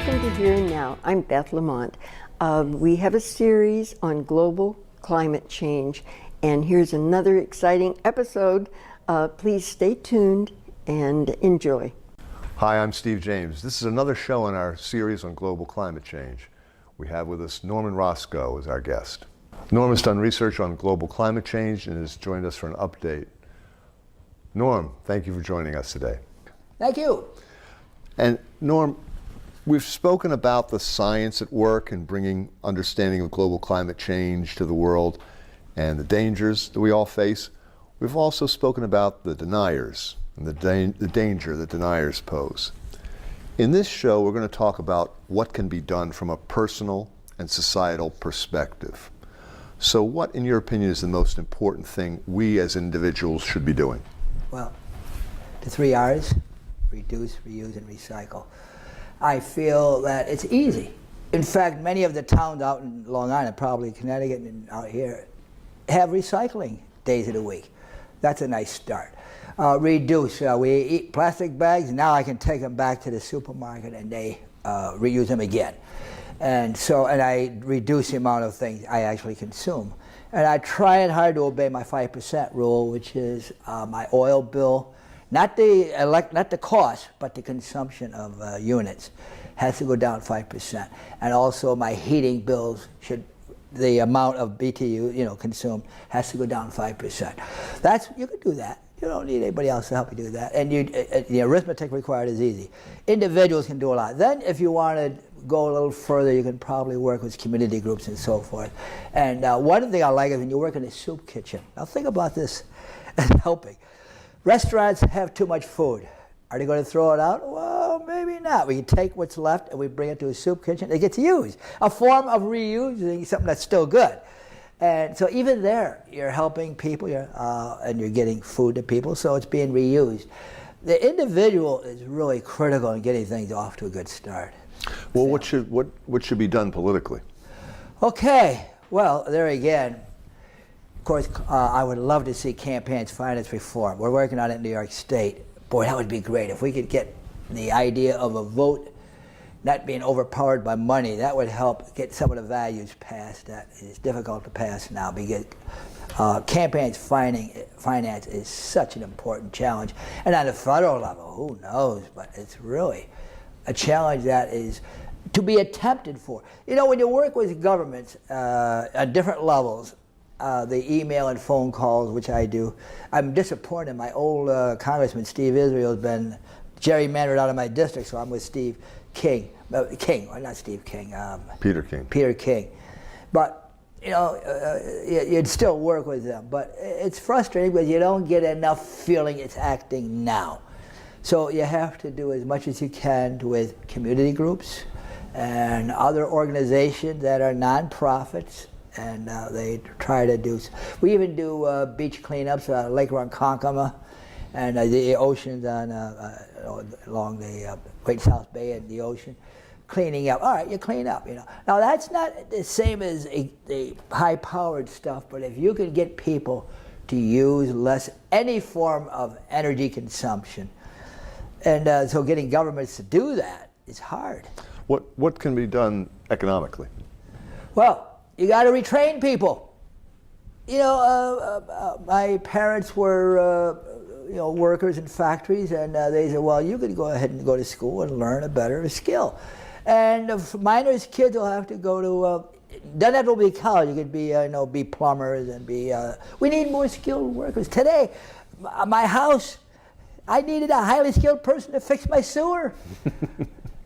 Welcome to Here and Now. I'm Beth Lamont. We have a series on global climate change, and here's another exciting episode. Please stay tuned and enjoy. Hi, I'm Steve James. This is another show in our series on global climate change. We have with us Norm Roscoe as our guest. Norm has done research on global climate change and has joined us for an update. Norm, thank you for joining us today. Thank you. And Norm, we've spoken about the science at work in bringing understanding of global climate change to the world and the dangers that we all face. We've also spoken about the deniers and the danger that deniers pose. In this show, we're going to talk about what can be done from a personal and societal perspective. So what, in your opinion, is the most important thing we as individuals should be doing? Well, the 3 R's, reduce, reuse, and recycle. I feel that it's easy. In fact, many of the towns out in Long Island, probably Connecticut and out here, have recycling days of the week. That's a nice start. Reduce, we eat plastic bags, now I can take them back to the supermarket and they reuse them again. And I reduce the amount of things I actually consume. And I try and hard to obey my 5% rule, which is my oil bill, not the cost, but the consumption of units has to go down 5%. And also my heating bills the amount of BTU consumed has to go down 5%. You can do that. You don't need anybody else to help you do that. And the arithmetic required is easy. Individuals can do a lot. Then if you want to go a little further, you can probably work with community groups and so forth. And one thing I like is when you work in a soup kitchen. Now think about this as helping. Restaurants have too much food. Are they going to throw it out? Well, maybe not. We can take what's left and we bring it to a soup kitchen. It gets used. A form of reusing something that's still good. And so even there, you're helping people, and you're getting food to people, so it's being reused. The individual is really critical in getting things off to a good start. Well, what should be done politically? Okay, well, there again, of course, I would love to see campaigns finance reform. We're working on it in New York State. Boy, that would be great. If we could get the idea of a vote not being overpowered by money, that would help get some of the values passed that is difficult to pass now, because campaigns finance is such an important challenge. And on the federal level, who knows, but it's really a challenge that is to be attempted for. When you work with governments at different levels, the email and phone calls, which I do, I'm disappointed. My old Congressman Steve Israel has been gerrymandered out of my district, so I'm with Steve King, not Steve King. Peter King. Peter King. But, you'd still work with them. But it's frustrating because you don't get enough feeling it's acting now. So you have to do as much as you can with community groups and other organizations that are nonprofits, and they try to do. We even do beach cleanups, Lake Ronkonkoma, and the oceans along the Great South Bay and the ocean, cleaning up. All right, you clean up. Now that's not the same as the high-powered stuff, but if you can get people to use less any form of energy consumption, and so getting governments to do that is hard. What can be done economically? Well, you got to retrain people. My parents were workers in factories, and they said, well, you could go ahead and go to school and learn a better skill. And miners' kids will have to go to, doesn't have to be college, you could be plumbers and we need more skilled workers. Today, my house, I needed a highly skilled person to fix my sewer.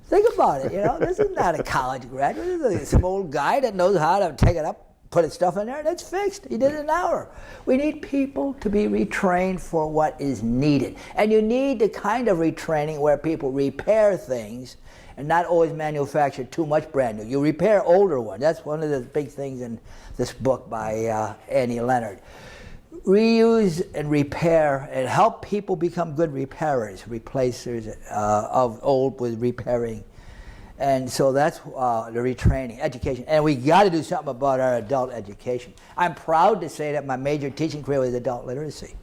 Think about it, this is not a college graduate, this is some old guy that knows how to take it up, put his stuff in there, and it's fixed. He did it in an hour. We need people to be retrained for what is needed. And you need the kind of retraining where people repair things and not always manufacture too much brand new. You repair older ones. That's one of the big things in this book by Annie Leonard. Reuse and repair and help people become good repairers, replacers of old with repairing. And so that's the retraining, education. And we got to do something about our adult education. I'm proud to say that my major teaching career was adult literacy.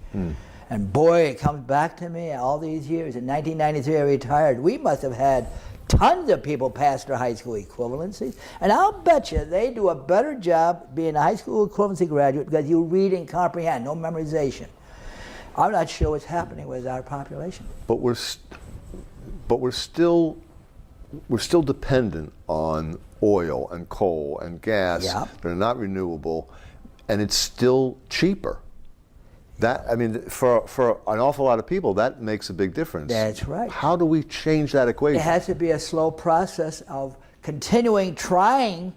And boy, it comes back to me all these years. In 1993, I retired. We must have had tons of people pass their high school equivalencies. And I'll bet you they do a better job being a high school equivalency graduate because you read and comprehend, no memorization. I'm not sure what's happening with our population. But we're still dependent on oil and coal and gas that are not renewable, and it's still cheaper. That, I mean, for an awful lot of people, that makes a big difference. That's right. How do we change that equation? It has to be a slow process of continuing trying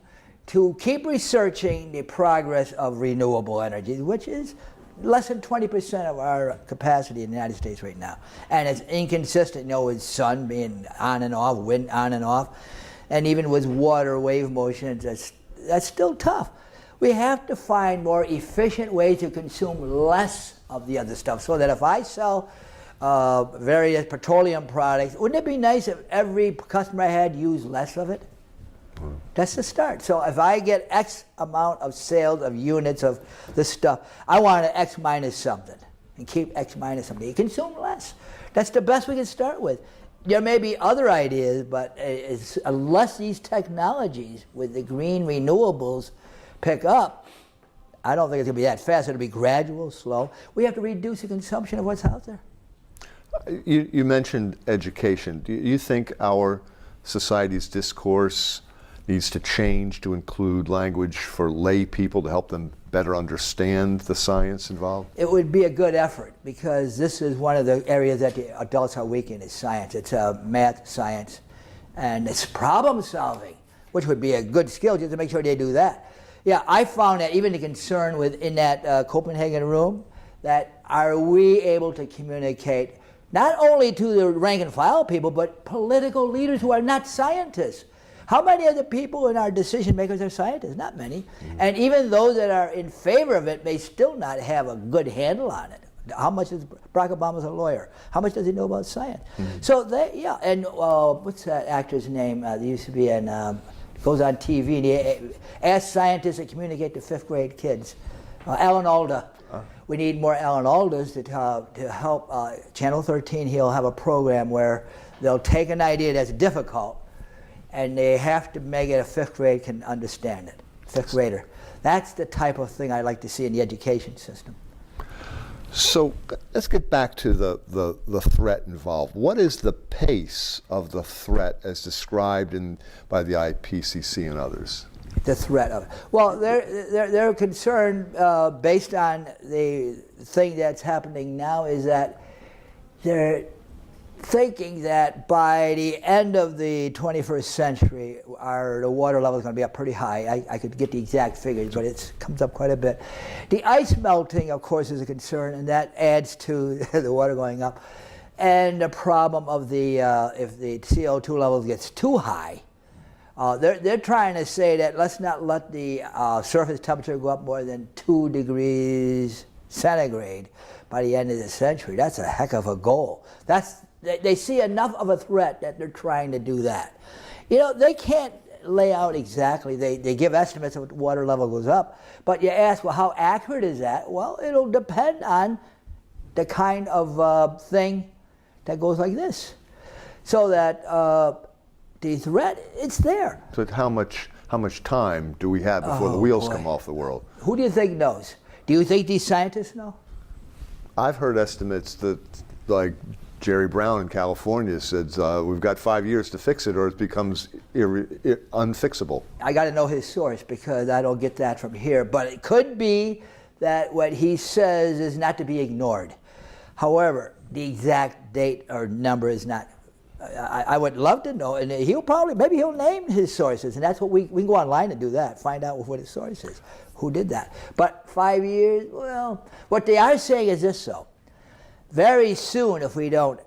to keep researching the progress of renewable energy, which is less than 20% of our capacity in the United States right now. And it's inconsistent, with sun being on and off, wind on and off, and even with water wave motions, that's still tough. We have to find more efficient ways to consume less of the other stuff, so that if I sell various petroleum products, wouldn't it be nice if every customer I had used less of it? That's the start. So if I get X amount of sales of units of this stuff, I want to X minus something and keep X minus something. You consume less. That's the best we can start with. There may be other ideas, but unless these technologies with the green renewables pick up, I don't think it's going to be that fast. It'll be gradual, slow. We have to reduce the consumption of what's out there. You mentioned education. Do you think our society's discourse needs to change to include language for lay people to help them better understand the science involved? It would be a good effort, because this is one of the areas that the adults are weak in, is science. It's math, science, and it's problem solving, which would be a good skill just to make sure they do that. Yeah, I found that even the concern within that Copenhagen room, that are we able to communicate not only to the rank and file people, but political leaders who are not scientists. How many of the people in our decision makers are scientists? Not many. Mm-hmm. And even those that are in favor of it may still not have a good handle on it. How much is Barack Obama's a lawyer? How much does he know about science? Mm-hmm. So and what's that actor's name? There used to be goes on TV and he asks scientists to communicate to fifth grade kids. Alan Alda. We need more Alan Aldas to help. Channel 13, he'll have a program where they'll take an idea that's difficult and they have to make it a fifth grade can understand it, fifth grader. That's the type of thing I'd like to see in the education system. So let's get back to the threat involved. What is the pace of the threat as described by the IPCC and others? The threat of it. Well, they're concerned based on the thing that's happening now is that they're thinking that by the end of the 21st century, the water level is going to be up pretty high. I could get the exact figures, but it comes up quite a bit. The ice melting, of course, is a concern, and that adds to the water going up. And the problem of if the CO2 level gets too high, they're trying to say that let's not let the surface temperature go up more than 2 degrees centigrade by the end of the century. That's a heck of a goal. They see enough of a threat that they're trying to do that. They can't lay out exactly. They give estimates of what water level goes up, but you ask, well, how accurate is that? Well, it'll depend on the kind of thing that goes like this. So that the threat, it's there. So how much time do we have before the wheels come off the world? Who do you think knows? Do you think these scientists know? I've heard estimates that, like Jerry Brown in California said, we've got 5 years to fix it or it becomes unfixable. I got to know his source because I don't get that from here. But it could be that what he says is not to be ignored. However, the exact date or number is not. I would love to know, and maybe he'll name his sources, and that's what we can go online and do that, find out what his source is, who did that. But 5 years, well, what they are saying is this, though. Very soon, if we don't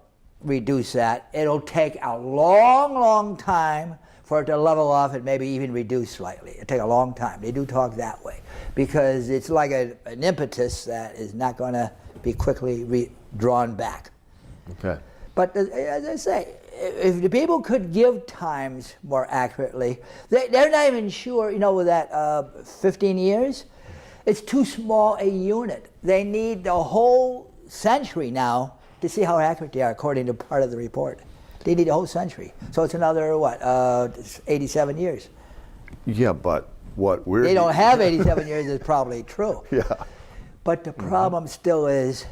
reduce that, it'll take a long, long time for it to level off and maybe even reduce slightly. It'll take a long time. They do talk that way because it's like an impetus that is not going to be quickly drawn back. Okay. But as I say, if the people could give times more accurately, they're not even sure, with that 15 years, it's too small a unit. They need the whole century now to see how accurate they are, according to part of the report. They need a whole century. So it's another, 87 years. Yeah, but what we're... They don't have 87 years is probably true. Yeah. But the problem still is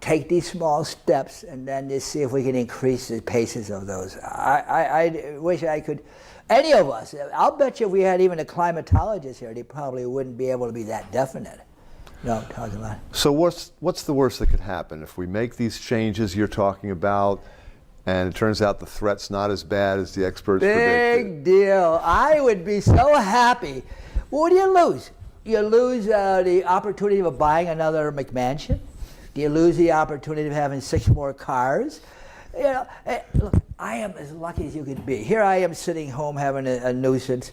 take these small steps and then just see if we can increase the paces of those. I wish I could, any of us, I'll bet you if we had even a climatologist here, they probably wouldn't be able to be that definite. You know what I'm talking about? So what's the worst that could happen if we make these changes you're talking about, and it turns out the threat's not as bad as the experts predicted? Big deal. I would be so happy. What do you lose? You lose the opportunity of buying another McMansion. Do you lose the opportunity of having 6 more cars? You know, look, I am as lucky as you could be. Here I am sitting home having a nuisance.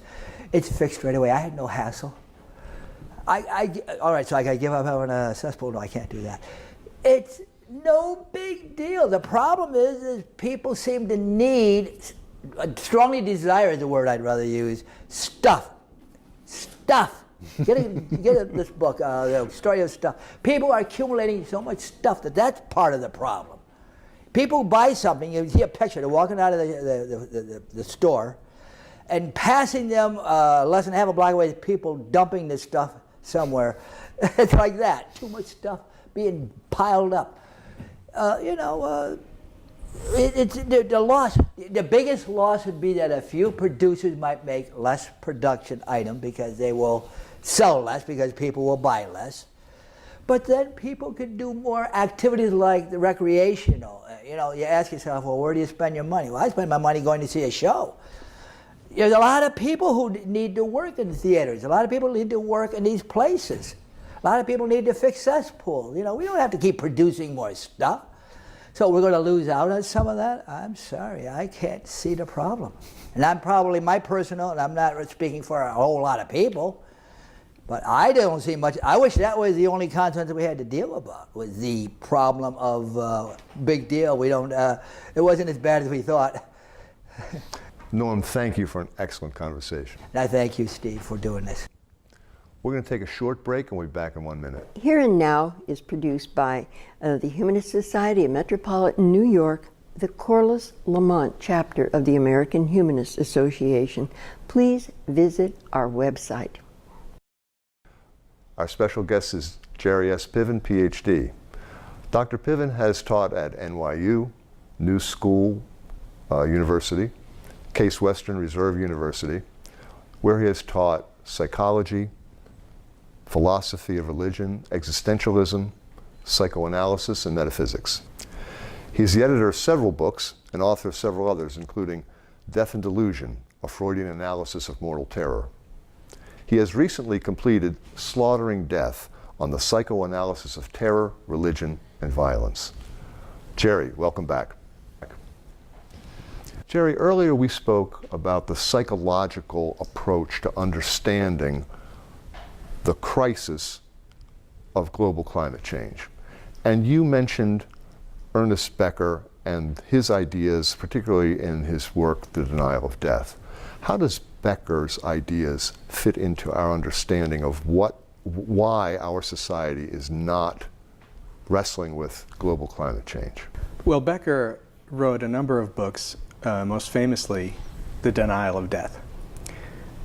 It's fixed right away. I had no hassle. All right, so I got to give up having a cesspool? No, I can't do that. It's no big deal. The problem is people seem to need, strongly desire is the word I'd rather use, stuff. Stuff. Get this book, The Story of Stuff. People are accumulating so much stuff that's part of the problem. People buy something, you see a picture, they're walking out of the store, and passing them less than half a block away, people dumping this stuff somewhere. It's like that. Too much stuff being piled up. It's the loss. The biggest loss would be that a few producers might make less production item because they will sell less because people will buy less. But then people could do more activities like the recreational. You ask yourself, well, where do you spend your money? Well, I spend my money going to see a show. There's a lot of people who need to work in theaters. A lot of people need to work in these places. A lot of people need to fix cesspools. We don't have to keep producing more stuff. So we're going to lose out on some of that? I'm sorry, I can't see the problem. And I'm probably and I'm not speaking for a whole lot of people, but I don't see much. I wish that was the only consequence that we had to deal about, was the problem of big deal. It wasn't as bad as we thought. Norm, thank you for an excellent conversation. And I thank you, Steve, for doing this. We're going to take a short break, and we'll be back in 1 minute. Here and Now is produced by the Humanist Society of Metropolitan New York, the Corliss Lamont chapter of the American Humanist Association. Please visit our website. Our special guest is Jerry S. Piven, PhD. Dr. Piven has taught at NYU, New School University, Case Western Reserve University, where he has taught psychology, philosophy of religion, existentialism, psychoanalysis, and metaphysics. He's the editor of several books and author of several others, including Death and Delusion, a Freudian analysis of mortal terror. He has recently completed Slaughtering Death on the psychoanalysis of terror, religion, and violence. Jerry, welcome back. Jerry, earlier we spoke about the psychological approach to understanding the crisis of global climate change. And you mentioned Ernest Becker and his ideas, particularly in his work, The Denial of Death. How does Becker's ideas fit into our understanding of why our society is not wrestling with global climate change? Well, Becker wrote a number of books, most famously, The Denial of Death.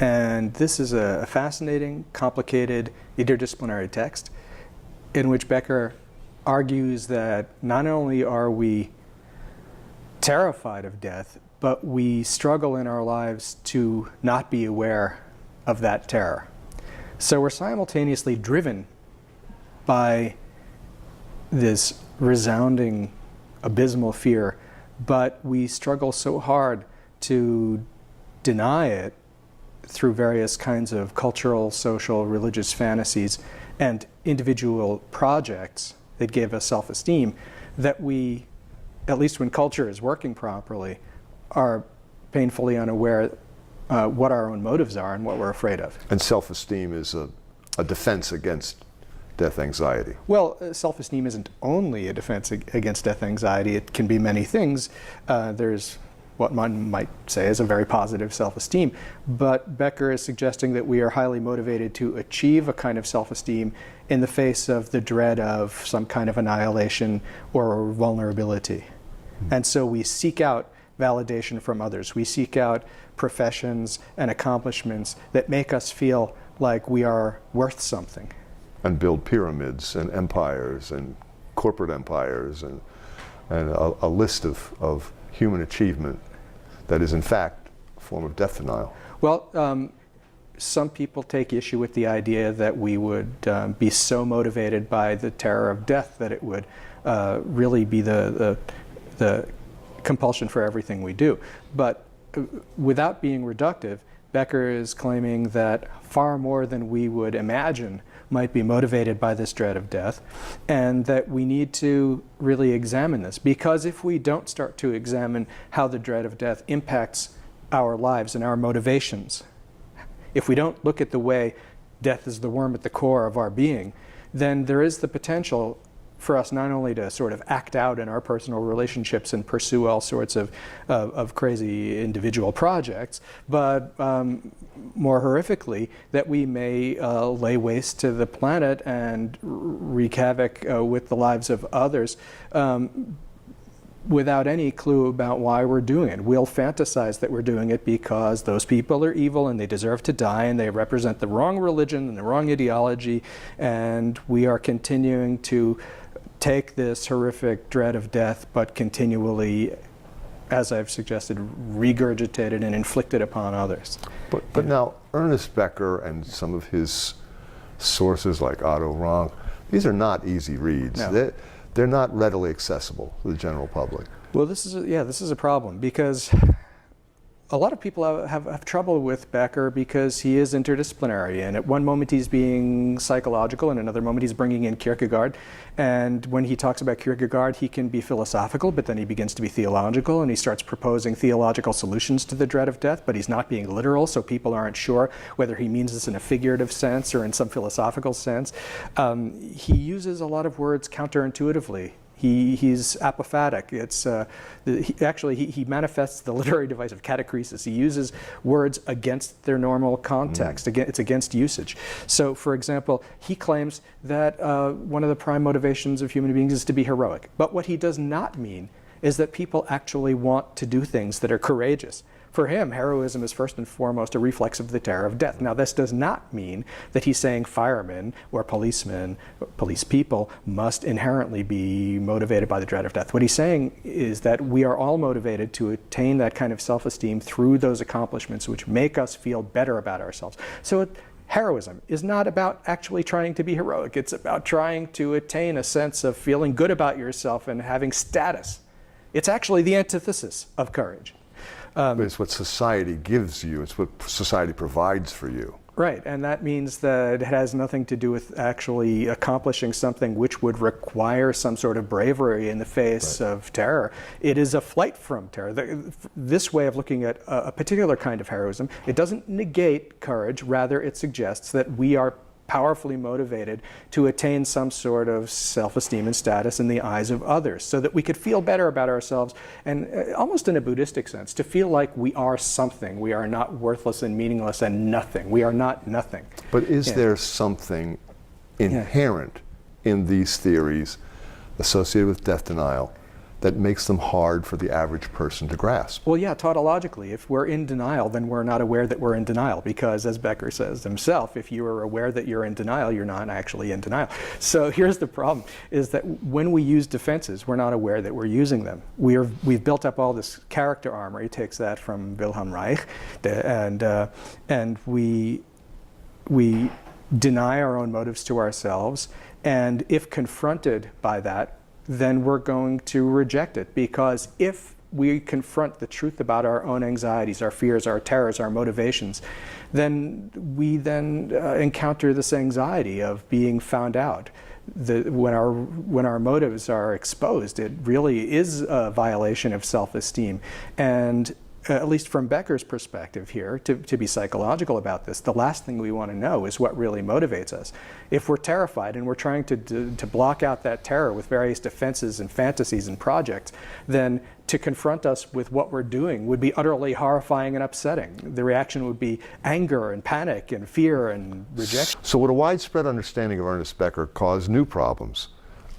And this is a fascinating, complicated, interdisciplinary text in which Becker argues that not only are we terrified of death, but we struggle in our lives to not be aware of that terror. So we're simultaneously driven by this resounding, abysmal fear, but we struggle so hard to deny it through various kinds of cultural, social, religious fantasies and individual projects that give us self-esteem, that we, at least when culture is working properly, are painfully unaware what our own motives are and what we're afraid of. And self-esteem is a defense against death anxiety. Well, self-esteem isn't only a defense against death anxiety. It can be many things. There's what one might say is a very positive self-esteem. But Becker is suggesting that we are highly motivated to achieve a kind of self-esteem in the face of the dread of some kind of annihilation or vulnerability. And so we seek out validation from others. We seek out professions and accomplishments that make us feel like we are worth something. And build pyramids and empires and corporate empires and a list of human achievement that is in fact a form of death denial. Well, some people take issue with the idea that we would be so motivated by the terror of death that it would really be the compulsion for everything we do. But without being reductive, Becker is claiming that far more than we would imagine might be motivated by this dread of death, and that we need to really examine this, because if we don't start to examine how the dread of death impacts our lives and our motivations, if we don't look at the way death is the worm at the core of our being, then there is the potential for us not only to sort of act out in our personal relationships and pursue all sorts of crazy individual projects, but more horrifically, that we may lay waste to the planet and wreak havoc with the lives of others without any clue about why we're doing it. We'll fantasize that we're doing it because those people are evil and they deserve to die and they represent the wrong religion and the wrong ideology, and we are continuing to take this horrific dread of death, but continually, as I've suggested, regurgitate it and inflict it upon others. But now, Ernest Becker and some of his sources like Otto Rank, these are not easy reads. No. They're not readily accessible to the general public. Well, this is a problem, because a lot of people have trouble with Becker because he is interdisciplinary, and at one moment he's being psychological, and another moment he's bringing in Kierkegaard. And when he talks about Kierkegaard, he can be philosophical, but then he begins to be theological, and he starts proposing theological solutions to the dread of death, but he's not being literal, so people aren't sure whether he means this in a figurative sense or in some philosophical sense. He uses a lot of words counterintuitively. He's apophatic. He manifests the literary device of catachresis. He uses words against their normal context. It's against usage. So, for example, he claims that one of the prime motivations of human beings is to be heroic. But what he does not mean is that people actually want to do things that are courageous. For him, heroism is first and foremost a reflex of the terror of death. Now, this does not mean that he's saying firemen or policemen, police people, must inherently be motivated by the dread of death. What he's saying is that we are all motivated to attain that kind of self-esteem through those accomplishments which make us feel better about ourselves. So heroism is not about actually trying to be heroic. It's about trying to attain a sense of feeling good about yourself and having status. It's actually the antithesis of courage. But it's what society gives you. It's what society provides for you. Right, and that means that it has nothing to do with actually accomplishing something which would require some sort of bravery in the face of terror. It is a flight from terror. This way of looking at a particular kind of heroism, it doesn't negate courage, rather it suggests that we are powerfully motivated to attain some sort of self-esteem and status in the eyes of others, so that we could feel better about ourselves, and almost in a Buddhistic sense, to feel like we are something. We are not worthless and meaningless and nothing. We are not nothing. But is there something inherent in these theories associated with death denial that makes them hard for the average person to grasp? Well, yeah, tautologically, if we're in denial, then we're not aware that we're in denial, because, as Becker says himself, if you are aware that you're in denial, you're not actually in denial. So here's the problem, is that when we use defenses, we're not aware that we're using them. We've built up all this character armor. He takes that from Wilhelm Reich, and we deny our own motives to ourselves, and if confronted by that, then we're going to reject it, because if we confront the truth about our own anxieties, our fears, our terrors, our motivations, then we encounter this anxiety of being found out. When our motives are exposed, it really is a violation of self-esteem. And at least from Becker's perspective here, to be psychological about this, the last thing we want to know is what really motivates us. If we're terrified and we're trying to block out that terror with various defenses and fantasies and projects, then to confront us with what we're doing would be utterly horrifying and upsetting. The reaction would be anger and panic and fear and rejection. So would a widespread understanding of Ernest Becker cause new problems?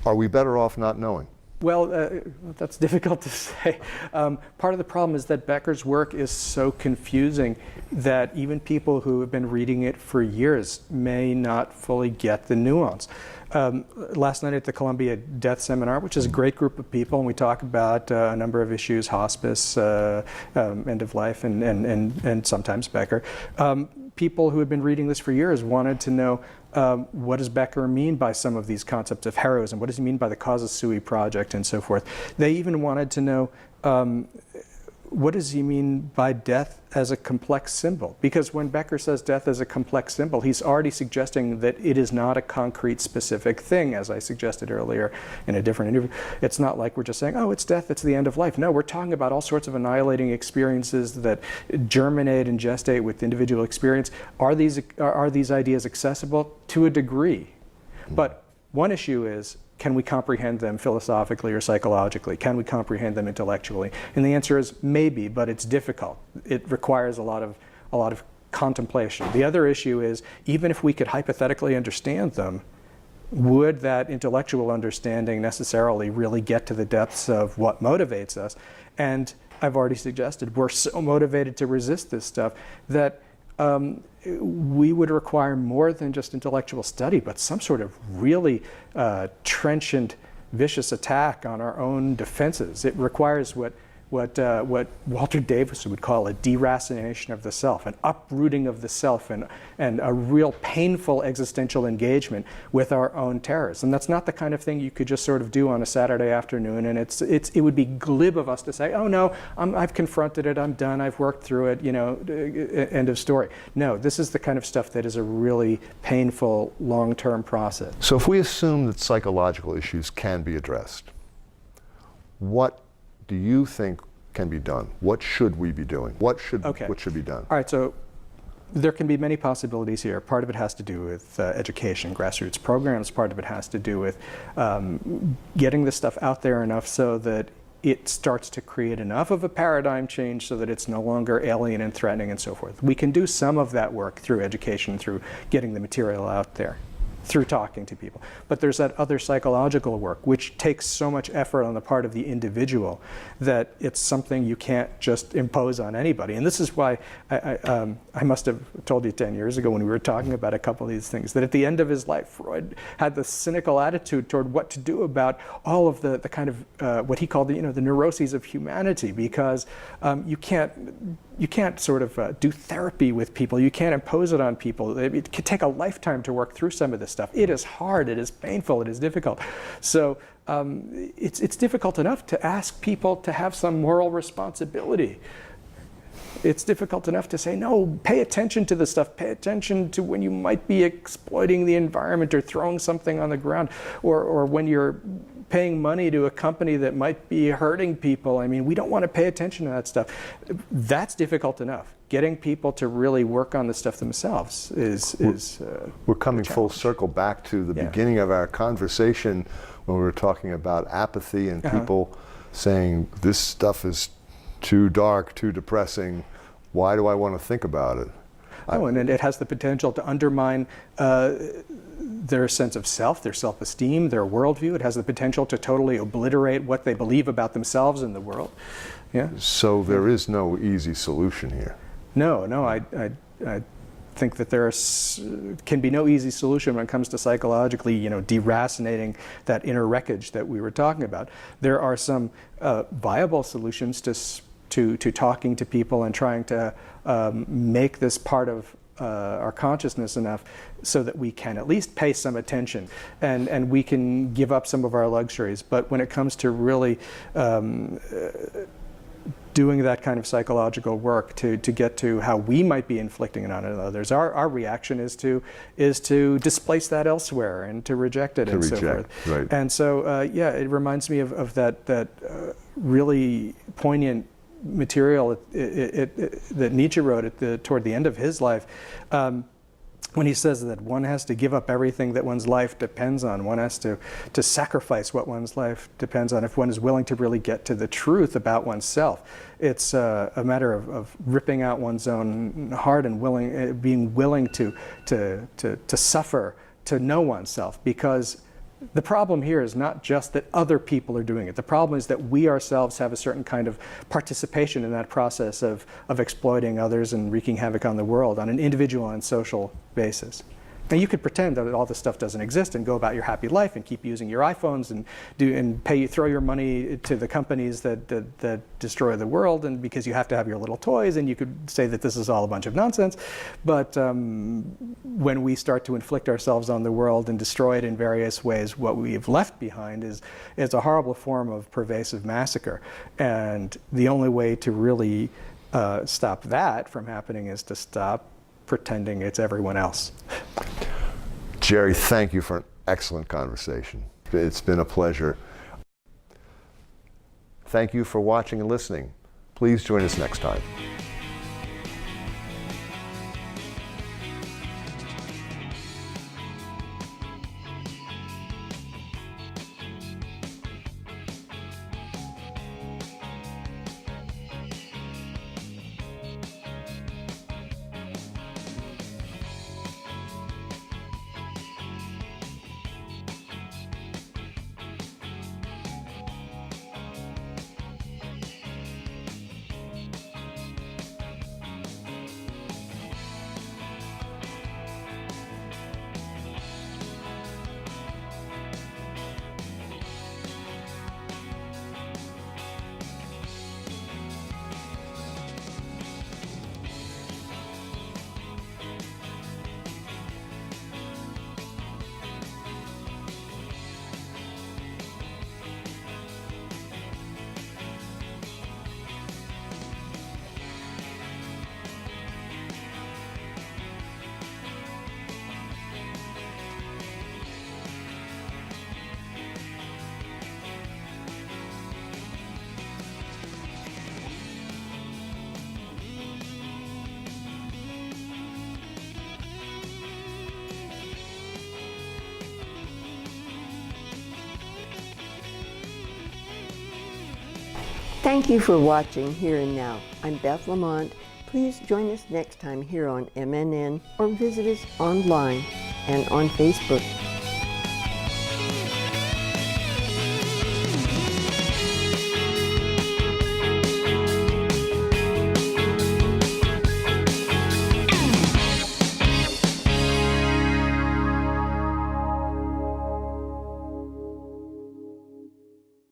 Are we better off not knowing? Well, that's difficult to say. Part of the problem is that Becker's work is so confusing that even people who have been reading it for years may not fully get the nuance. Last night at the Columbia Death Seminar, which is a great group of people, and we talk about a number of issues, hospice, end of life, and sometimes Becker. People who have been reading this for years wanted to know what does Becker mean by some of these concepts of heroism? What does he mean by the Causa Sui project and so forth? They even wanted to know what does he mean by death as a complex symbol? Because when Becker says death as a complex symbol, he's already suggesting that it is not a concrete, specific thing, as I suggested earlier in a different interview. It's not like we're just saying, oh, it's death, it's the end of life. No, we're talking about all sorts of annihilating experiences that germinate and gestate with individual experience. Are these ideas accessible? To a degree. But one issue is, can we comprehend them philosophically or psychologically? Can we comprehend them intellectually? And the answer is maybe, but it's difficult. It requires a lot of contemplation. The other issue is, even if we could hypothetically understand them, would that intellectual understanding necessarily really get to the depths of what motivates us? And I've already suggested we're so motivated to resist this stuff that we would require more than just intellectual study, but some sort of really trenchant, vicious attack on our own defenses. It requires what Walter Davis would call a deracination of the self, an uprooting of the self, and a real painful existential engagement with our own terrors. And that's not the kind of thing you could just sort of do on a Saturday afternoon. And it would be glib of us to say, oh no, I've confronted it, I'm done, I've worked through it, end of story. No, this is the kind of stuff that is a really painful, long-term process. So if we assume that psychological issues can be addressed, what do you think can be done? What should we be doing? What should be done? All right, so there can be many possibilities here. Part of it has to do with education, grassroots programs. Part of it has to do with getting this stuff out there enough so that it starts to create enough of a paradigm change so that it's no longer alien and threatening and so forth. We can do some of that work through education, through getting the material out there, through talking to people. But there's that other psychological work, which takes so much effort on the part of the individual that it's something you can't just impose on anybody. And this is why I must have told you 10 years ago when we were talking about a couple of these things, that at the end of his life, Freud had the cynical attitude toward what to do about all of the kind of, what he called the neuroses of humanity, because you can't sort of do therapy with people. You can't impose it on people. It could take a lifetime to work through some of this stuff. It is hard, it is painful, it is difficult. So it's difficult enough to ask people to have some moral responsibility. It's difficult enough to say, no, pay attention to this stuff. Pay attention to when you might be exploiting the environment or throwing something on the ground, or when you're paying money to a company that might be hurting people. I mean, we don't want to pay attention to that stuff. That's difficult enough. Getting people to really work on the stuff themselves is we're coming full circle back to the beginning of our conversation when we were talking about apathy and people saying this stuff is too dark, too depressing. Why do I want to think about it? And it has the potential to undermine their sense of self, their self-esteem, their worldview. It has the potential to totally obliterate what they believe about themselves and the world. Yeah. So there is no easy solution here. No, I think that there can be no easy solution when it comes to psychologically, deracinating that inner wreckage that we were talking about. There are some viable solutions to talking to people and trying to make this part of our consciousness enough so that we can at least pay some attention and we can give up some of our luxuries. But when it comes to really doing that kind of psychological work to get to how we might be inflicting it on others, our reaction is to displace that elsewhere and to reject it so forth. Right. And so it reminds me of that really poignant material that Nietzsche wrote toward the end of his life, when he says that one has to give up everything that one's life depends on, one has to sacrifice what one's life depends on if one is willing to really get to the truth about oneself. It's a matter of ripping out one's own heart and being willing to suffer to know oneself, because the problem here is not just that other people are doing it. The problem is that we ourselves have a certain kind of participation in that process of exploiting others and wreaking havoc on the world on an individual and social basis. Now, you could pretend that all this stuff doesn't exist and go about your happy life and keep using your iPhones and throw your money to the companies that destroy the world, and because you have to have your little toys, and you could say that this is all a bunch of nonsense. But when we start to inflict ourselves on the world and destroy it in various ways, what we've left behind is a horrible form of pervasive massacre. And the only way to really stop that from happening is to stop pretending it's everyone else. Jerry, thank you for an excellent conversation. It's been a pleasure. Thank you for watching and listening. Please join us next time. Thank you for watching Here and Now. I'm Beth Lamont. Please join us next time here on MNN or visit us online and on Facebook.